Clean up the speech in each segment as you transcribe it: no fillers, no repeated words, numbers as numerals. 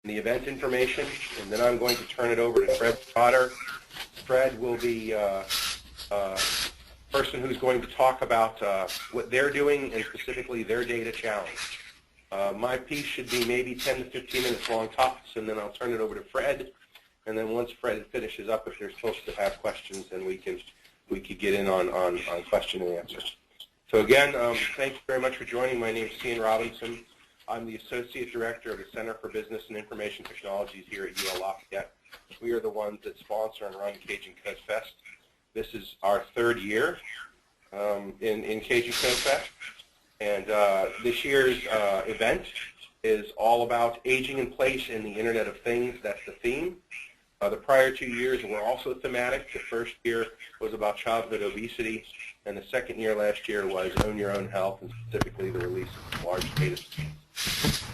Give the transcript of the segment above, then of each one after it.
the event information, and then I'm going to turn it over to Fred Potter. Fred will be person who's going to talk about what they're doing and specifically their data challenge. My piece should be maybe 10 to 15 minutes long tops, and then I'll turn it over to Fred. And then once Fred finishes up, if they're supposed to have questions, then we could get in on question and answer. So again, thank you very much for joining. My name is Cian Robinson. I'm the Associate Director of the Center for Business and Information Technologies here at UL Lafayette. We are the ones that sponsor and run Cajuncodefest. This is our third year in Cajuncodefest. And this year's event is all about aging in place in the Internet of Things. That's the theme. The prior 2 years were also thematic. The first year was about childhood obesity, and the second year last year was Own Your Own Health, and specifically the release of large data sets.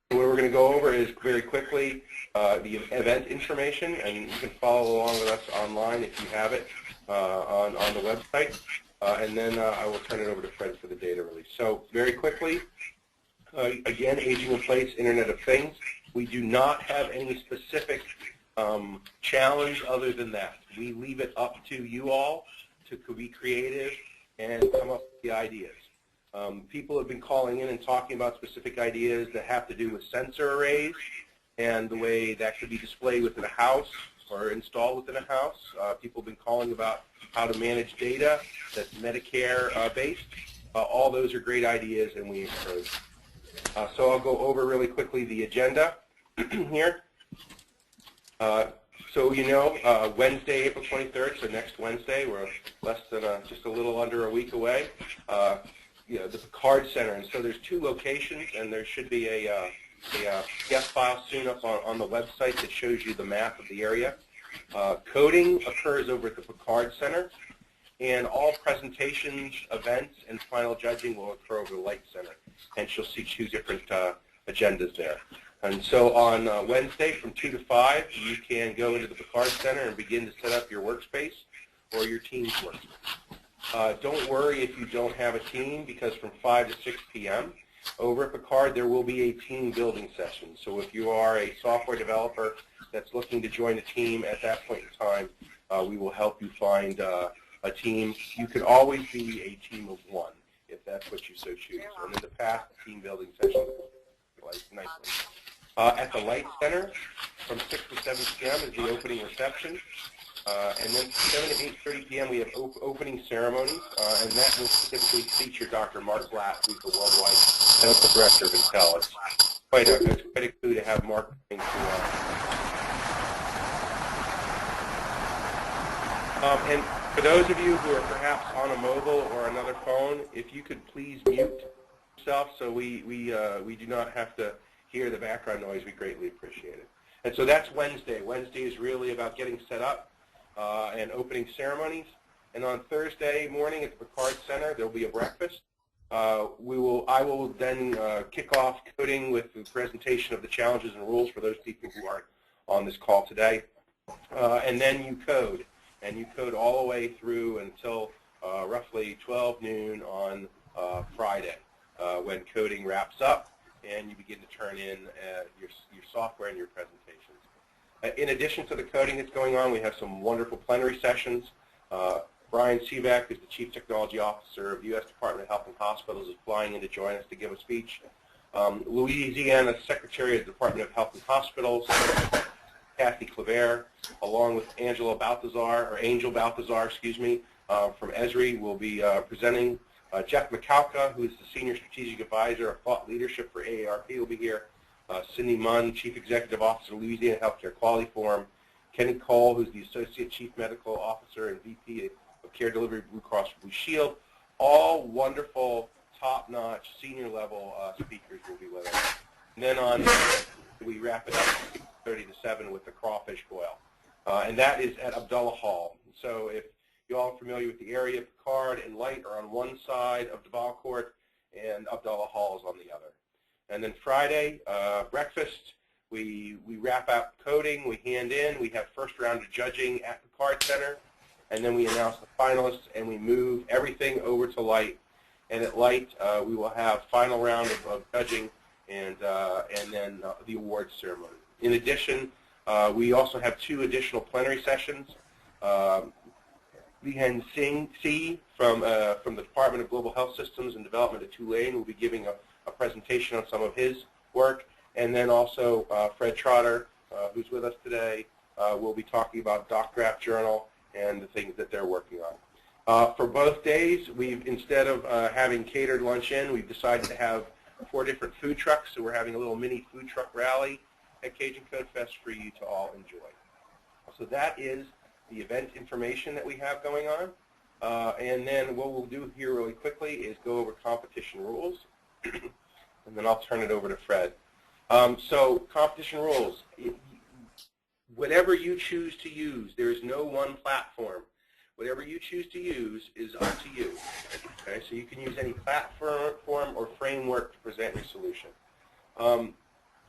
What we're going to go over is very quickly the event information, and you can follow along with us online if you have it on the website. And then I will turn it over to Fred for the data release. So very quickly, again, aging in place, Internet of Things. We do not have any specific challenge other than that. We leave it up to you all to be creative and come up with the ideas. People have been calling in and talking about specific ideas that have to do with sensor arrays and the way that could be displayed within a house or installed within a house. People have been calling about how to manage data that's Medicare-based. All those are great ideas, and we encourage them. So I'll go over really quickly the agenda here. So you know, Wednesday, April 23rd, so next Wednesday, we're less than just a little under a week away. You know, the Picard Center, and so there's 2 locations, and there should be a guest file soon up on the website that shows you the map of the area. Coding occurs over at the Picard Center, and all presentations, events, and final judging will occur over the Light Center. Hence, you'll see 2 different agendas there. And so on Wednesday from 2 to 5, you can go into the Picard Center and begin to set up your workspace or your team's workspace. Don't worry if you don't have a team, because from 5 to 6 p.m. over at Picard, there will be a team building session. So if you are a software developer that's looking to join a team at that point in time, we will help you find a team. You could always be a team of 1 if that's what you so choose. And in the past, the team building session was nicely. At the Light Center, from 6 to 7 p.m. is the opening reception. And then from 7 to 8:30 p.m. we have opening ceremonies, and that will specifically feature Dr. Mark Blatt, who's the worldwide medical director of Intel. It's quite a coup to have Mark coming to and for those of you who are perhaps on a mobile or another phone, if you could please mute yourself so we do not have to hear the background noise, we greatly appreciate it. And so that's Wednesday. Wednesday is really about getting set up and opening ceremonies. And on Thursday morning at the Picard Center, there will be a breakfast. I will then kick off coding with the presentation of the challenges and rules for those people who aren't on this call today. And then you code. And you code all the way through until roughly 12 noon on Friday when coding wraps up and you begin to turn in your software and your presentations. In addition to the coding that's going on, we have some wonderful plenary sessions. Brian Seebeck, who's the Chief Technology Officer of the U.S. Department of Health and Hospitals, is flying in to join us to give a speech. Louisiana Secretary of the Department of Health and Hospitals, Kathy Claver, along with Angel Balthazar, excuse me, from Esri, will be presenting. Jeff McCalca, who is the Senior Strategic Advisor of Thought Leadership for AARP, will be here. Cindy Munn, Chief Executive Officer of Louisiana Healthcare Quality Forum. Kenny Cole, who's the Associate Chief Medical Officer and VP of Care Delivery Blue Cross Blue Shield. All wonderful, top-notch, senior-level speakers will be with us. And then on, we wrap it up 30 to 7 with the crawfish boil. And that is at Abdullah Hall. So if you all are familiar with the area, Picard and Light are on one side of the ball court, and Abdullah Hall is on the other. And then Friday, breakfast, we wrap up coding, we hand in, we have first round of judging at the Picard Center, and then we announce the finalists, and we move everything over to Light. And at Light, we will have final round of judging and then the awards ceremony. In addition, we also have 2 additional plenary sessions. Lihan Singh from the Department of Global Health Systems and Development at Tulane will be giving a presentation on some of his work. And then also Fred Trotter, who's with us today, will be talking about DocDraft Journal and the things that they're working on. For both days, instead of having catered lunch in, we've decided to have 4 different food trucks. So we're having a little mini food truck rally at Cajuncodefest for you to all enjoy. So that is the event information that we have going on. And then what we'll do here really quickly is go over competition rules. And then I'll turn it over to Fred. So competition rules. Whatever you choose to use, there is no one platform. Whatever you choose to use is up to you. Okay, so you can use any platform or framework to present your solution.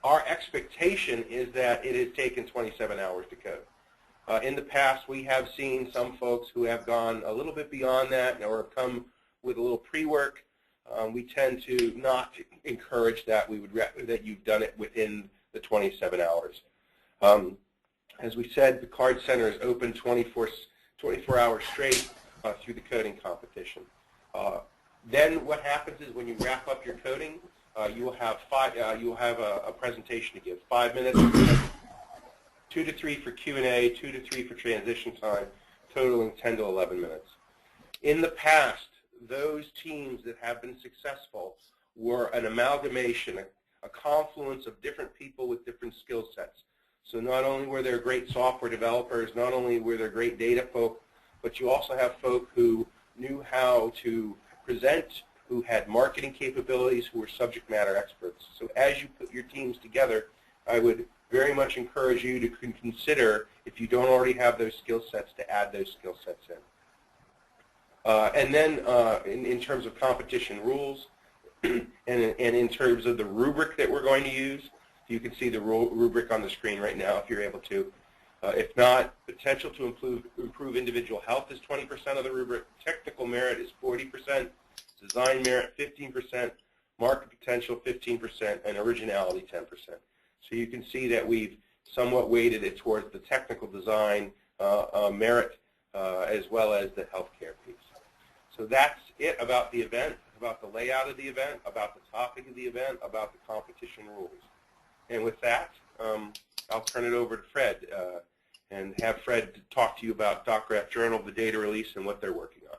Our expectation is that it has taken 27 hours to code. In the past, we have seen some folks who have gone a little bit beyond that or have come with a little pre-work. We tend to not encourage that. We would that you've done it within the 27 hours. As we said, the Card Center is open 24 hours straight through the coding competition. Then what happens is when you wrap up your coding, you will have a presentation to give. 5 minutes, 2 to 3 for Q&A, 2 to 3 for transition time, totaling 10 to 11 minutes. In the past, those teams that have been successful were an amalgamation, a confluence of different people with different skill sets. So not only were there great software developers, not only were there great data folk, but you also have folk who knew how to present, who had marketing capabilities, who were subject matter experts. So as you put your teams together, I would very much encourage you to consider, if you don't already have those skill sets, to add those skill sets in. And then in terms of competition rules and in terms of the rubric that we're going to use, you can see the rubric on the screen right now if you're able to. If not, potential to improve individual health is 20% of the rubric, technical merit is 40%, design merit 15%, market potential 15%, and originality 10%. So you can see that we've somewhat weighted it towards the technical design merit as well as the healthcare piece. So that's it about the event, about the layout of the event, about the topic of the event, about the competition rules. And with that, I'll turn it over to Fred and have Fred talk to you about DocDraft Journal, the data release, and what they're working on.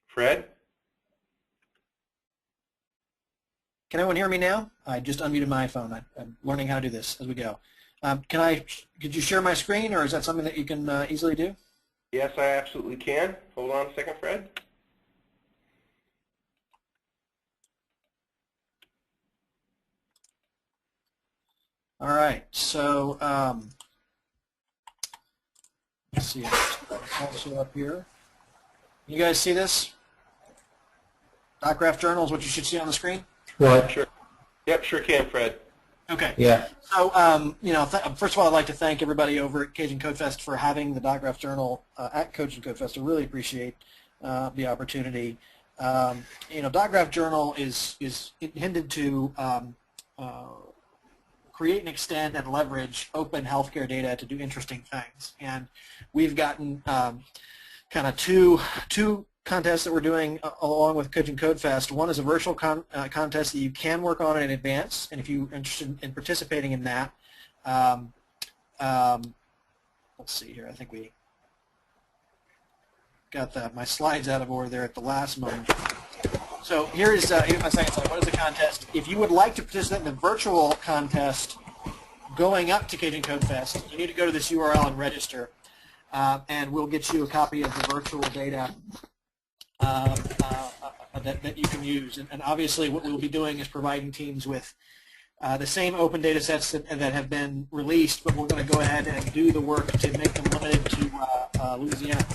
Fred? Can everyone hear me now? I just unmuted my phone. I'm learning how to do this as we go. Could you share my screen, or is that something that you can easily do? Yes, I absolutely can. Hold on a second, Fred. All right, so let's see. Also up here. You guys see this? DocDraft Journal is what you should see on the screen? Right. Sure. Yep, sure can, Fred. Okay. Yeah. So, you know, first of all, I'd like to thank everybody over at Cajuncodefest for having the DocDraft Journal at Cajuncodefest. I really appreciate the opportunity. You know, DocDraft Journal is intended to create and extend and leverage open healthcare data to do interesting things. And we've gotten kind of two contests that we're doing along with Cajuncodefest. One is a virtual contest that you can work on in advance, and if you're interested in participating in that, let's see here. I think we got my slides out of order there at the last moment. So here's my second slide. What is the contest? If you would like to participate in the virtual contest going up to Cajuncodefest, you need to go to this URL and register, and we'll get you a copy of the virtual data that you can use. And obviously what we'll be doing is providing teams with the same open data sets that have been released, but we're going to go ahead and do the work to make them limited to Louisiana.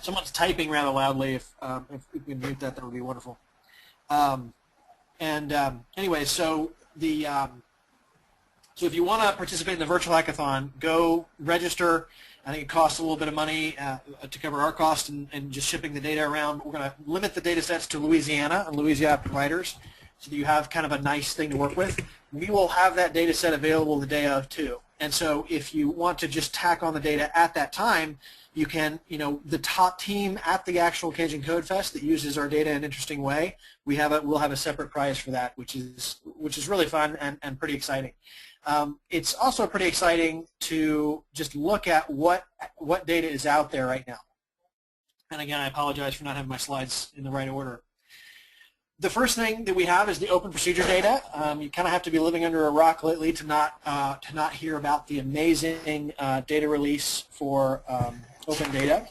Someone's typing rather loudly. If we can mute that, that would be wonderful. Anyway, so So if you want to participate in the virtual hackathon, go register. I think it costs a little bit of money to cover our cost and just shipping the data around. We're going to limit the data sets to Louisiana and Louisiana providers so that you have kind of a nice thing to work with. We will have that data set available the day of too. And so if you want to just tack on the data at that time, you can, the top team at the actual Cajuncodefest that uses our data in an interesting way, we'll have a separate prize for that, which is really fun and pretty exciting. It's also pretty exciting to just look at what data is out there right now. And again, I apologize for not having my slides in the right order. The first thing that we have is the open procedure data. You kind of have to be living under a rock lately to not hear about the amazing data release for open data.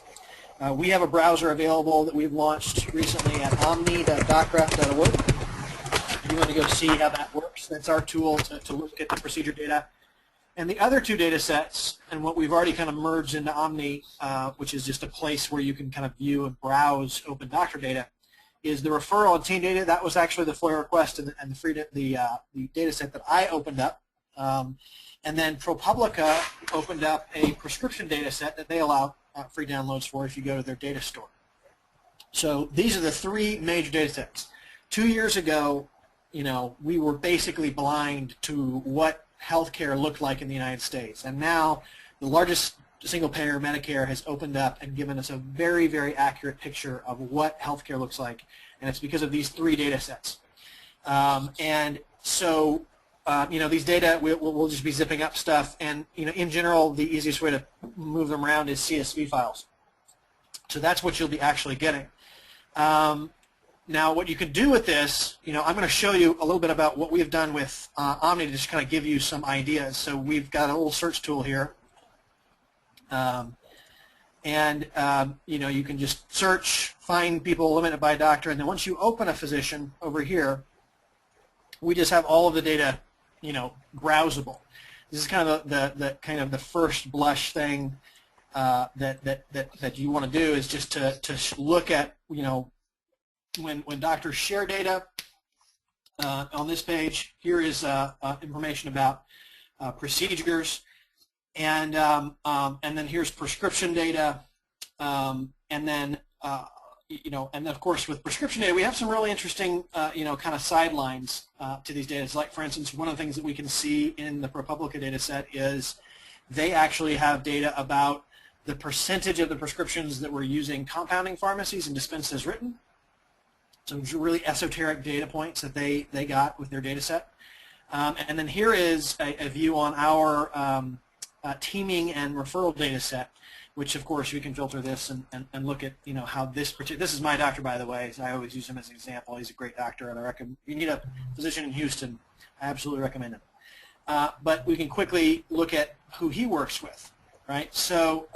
We have a browser available that we've launched recently at omni.docgraph.org. If you want to go see how that works, that's our tool to look at the procedure data. And the other two data sets, and what we've already kind of merged into Omni, which is just a place where you can kind of view and browse open doctor data, is the referral and team data. That was actually the FOIA request and the data set that I opened up. And then ProPublica opened up a prescription data set that they allow free downloads for if you go to their data store. So these are the three major data sets. 2 years ago, we were basically blind to what healthcare looked like in the United States. And now the largest single payer, Medicare, has opened up and given us a very, very accurate picture of what healthcare looks like. And it's because of these three data sets. And so, these data, we'll just be zipping up stuff. And, in general, the easiest way to move them around is CSV files. So that's what you'll be actually getting. Now, what you can do with this, I'm going to show you a little bit about what we've done with Omni to just kind of give you some ideas. So we've got a little search tool here. You can just search, find people limited by doctor, and then once you open a physician over here, we just have all of the data, browsable. This is kind of the first blush thing that you want to do is just to look at, when doctors share data on this page. Here is information about procedures. And then here's prescription data, and then of course with prescription data we have some really interesting kind of sidelines to these data. Like for instance, one of the things that we can see in the ProPublica data set is they actually have data about the percentage of the prescriptions that were using compounding pharmacies and dispensed as written. So it's really esoteric data points that they got with their data set. And then here is a view on our teaming and referral data set, which of course we can filter this and look at how this is my doctor, by the way, so I always use him as an example. He's a great doctor, and I recommend, if you need a physician in Houston, I absolutely recommend him. But we can quickly look at who he works with, right? So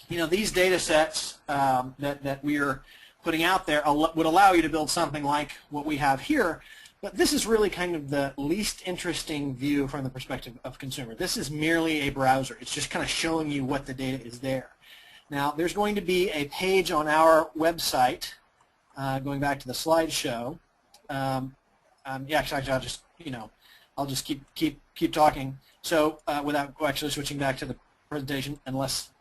these data sets that we are putting out there would allow you to build something like what we have here. But this is really kind of the least interesting view from the perspective of consumer. This is merely a browser. It's just kind of showing you what the data is there. Now, there's going to be a page on our website, going back to the slideshow. Actually, I'll just keep talking. So without actually switching back to the presentation, unless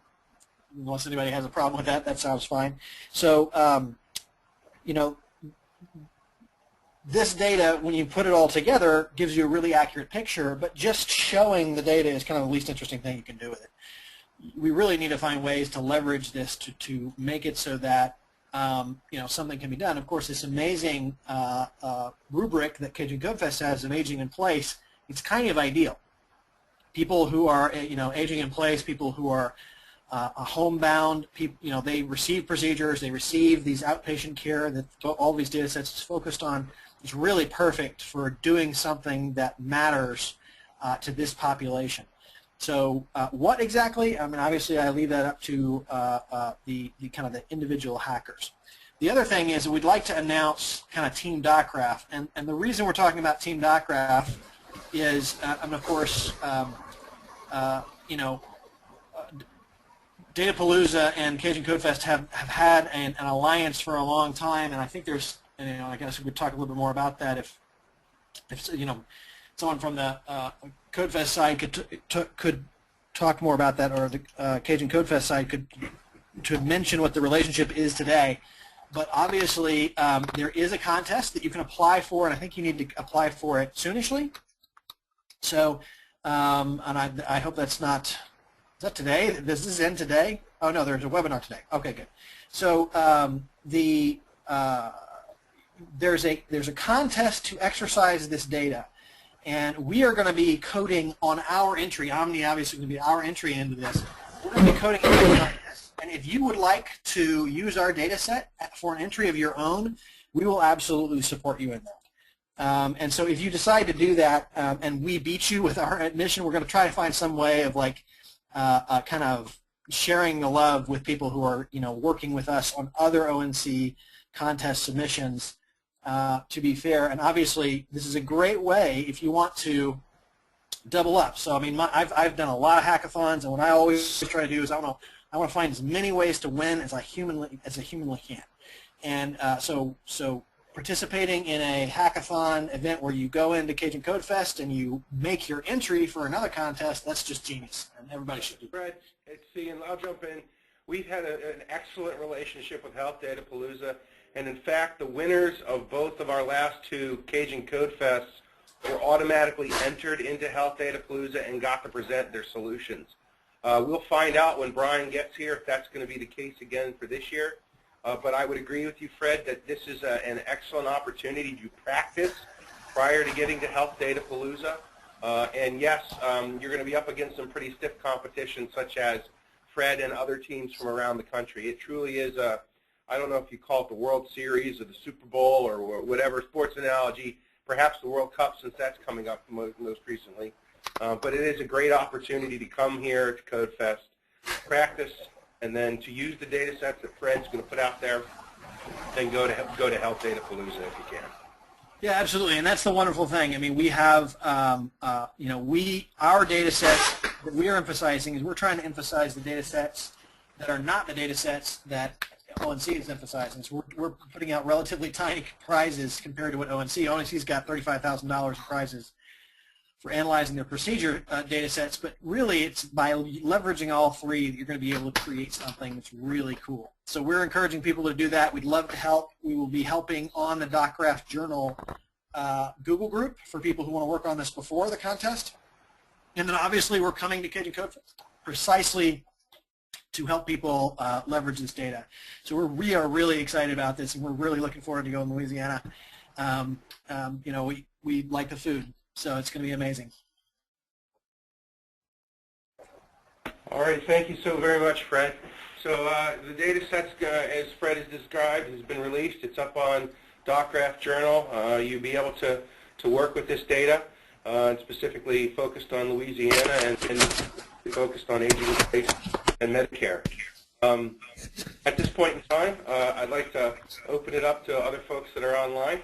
anybody has a problem with that, that sounds fine. So, this data, when you put it all together, gives you a really accurate picture, but just showing the data is kind of the least interesting thing you can do with it. We really need to find ways to leverage this to make it so that something can be done. Of course, this amazing rubric that Cajuncodefest has of aging in place, it's kind of ideal. People who are aging in place, people who are homebound, people, they receive procedures, they receive these outpatient care that all these data sets is focused on. It's really perfect for doing something that matters to this population. So what exactly? I mean, obviously, I leave that up to the kind of the individual hackers. The other thing is we'd like to announce kind of Team DocGraph, and the reason we're talking about Team DocGraph is, and of course, Datapalooza and Cajuncodefest have had an alliance for a long time, and I think there's, I guess we could talk a little bit more about that if someone from the Codefest side could talk more about that, or the Cajuncodefest side could mention what the relationship is today. But obviously, there is a contest that you can apply for, and I think you need to apply for it soonishly. So, and I hope that's not, is that today? Does this end today? Oh no, there's a webinar today. Okay, good. So there's a contest to exercise this data, and we are going to be coding on our entry. Omni obviously going to be our entry into this. We're going to be coding on this. And if you would like to use our data set for an entry of your own, we will absolutely support you in that. And so if you decide to do that and we beat you with our admission, we're going to try to find some way of like kind of sharing the love with people who are working with us on other ONC contest submissions, to be fair. And obviously this is a great way if you want to double up. So I mean, I've done a lot of hackathons, and what I always try to do is I want to find as many ways to win as I humanly can. And so participating in a hackathon event where you go into Cajuncodefest and you make your entry for another contest, that's just genius, and everybody should do that. Fred, and I'll jump in. We've had an excellent relationship with Health Data Palooza, and in fact, the winners of both of our last two Cajuncodefests were automatically entered into Health Data Palooza and got to present their solutions. We'll find out when Brian gets here if that's going to be the case again for this year. But I would agree with you, Fred, that this is an excellent opportunity to practice prior to getting to Health Data Palooza. And yes, you're going to be up against some pretty stiff competition, such as Fred and other teams from around the country. It truly is I don't know if you call it the World Series or the Super Bowl or whatever sports analogy, perhaps the World Cup, since that's coming up most recently. But it is a great opportunity to come here to Codefest, practice, and then to use the data sets that Fred's going to put out there, then go to Health Data Palooza if you can. Yeah, absolutely, and that's the wonderful thing. I mean, we have, our data sets that we are emphasizing is we're trying to emphasize the data sets that are not the data sets that ONC is emphasizing. So we're putting out relatively tiny prizes compared to what ONC. ONC's got $35,000 in prizes for analyzing their procedure data sets, but really it's by leveraging all three that you're going to be able to create something that's really cool. So we're encouraging people to do that. We'd love to help. We will be helping on the DocGraph Journal Google group for people who want to work on this before the contest. And then obviously we're coming to Cajuncodefest precisely to help people leverage this data. So we are really excited about this, and we're really looking forward to going to Louisiana. We like the food, so it's going to be amazing. All right, thank you so very much, Fred. So the data sets, as Fred has described, has been released. It's up on DocGraph Journal. You'll be able to work with this data, specifically focused on Louisiana and focused on aging in place and Medicare. At this point in time, I'd like to open it up to other folks that are online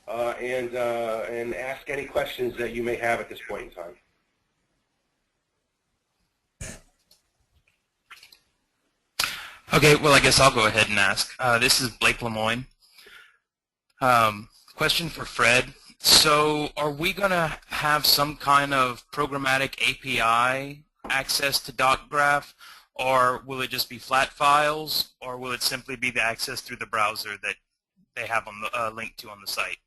and ask any questions that you may have at this point in time. Okay, well, I guess I'll go ahead and ask. This is Blake Lemoyne. Question for Fred. So are we going to have some kind of programmatic API access to DocGraph, or will it just be flat files, or will it simply be the access through the browser that they have on the link to on the site?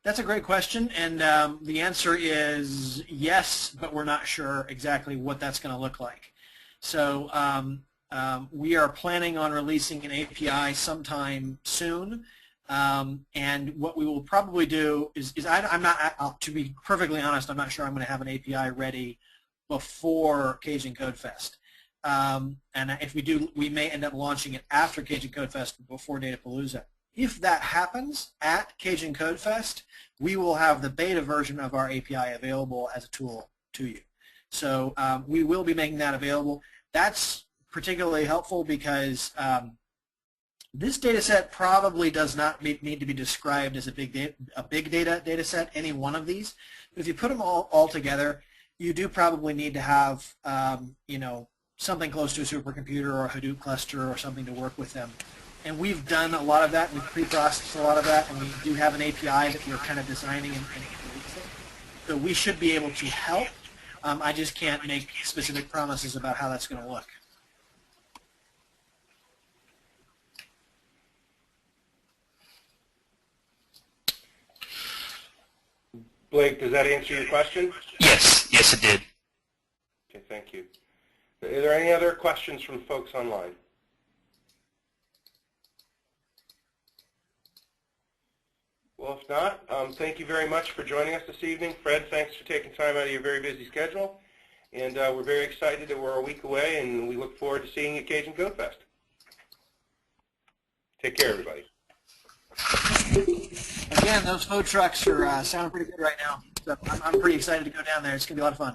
That's a great question, and the answer is yes, but we're not sure exactly what that's going to look like. So we are planning on releasing an API sometime soon, and what we will probably do is I'm not, to be perfectly honest, I'm not sure I'm going to have an API ready before Cajuncodefest. And if we do, we may end up launching it after Cajuncodefest, before Data Palooza. If that happens at Cajuncodefest, we will have the beta version of our API available as a tool to you. So we will be making that available. That's particularly helpful because this data set probably does not need to be described as a big data data set, any one of these. But if you put them all together, you do probably need to have something close to a supercomputer or a Hadoop cluster or something to work with them. And we've done a lot of that. We've pre-processed a lot of that, and we do have an API that we're kind of designing and releasing. So we should be able to help. I just can't make specific promises about how that's going to look. Blake, does that answer your question? Yes, yes, it did. Okay, thank you. Are there any other questions from folks online? Well, if not, thank you very much for joining us this evening. Fred, thanks for taking time out of your very busy schedule. And we're very excited that we're a week away, and we look forward to seeing you at Cajuncodefest. Take care, everybody. Again, those food trucks are sounding pretty good right now. So I'm pretty excited to go down there. It's going to be a lot of fun.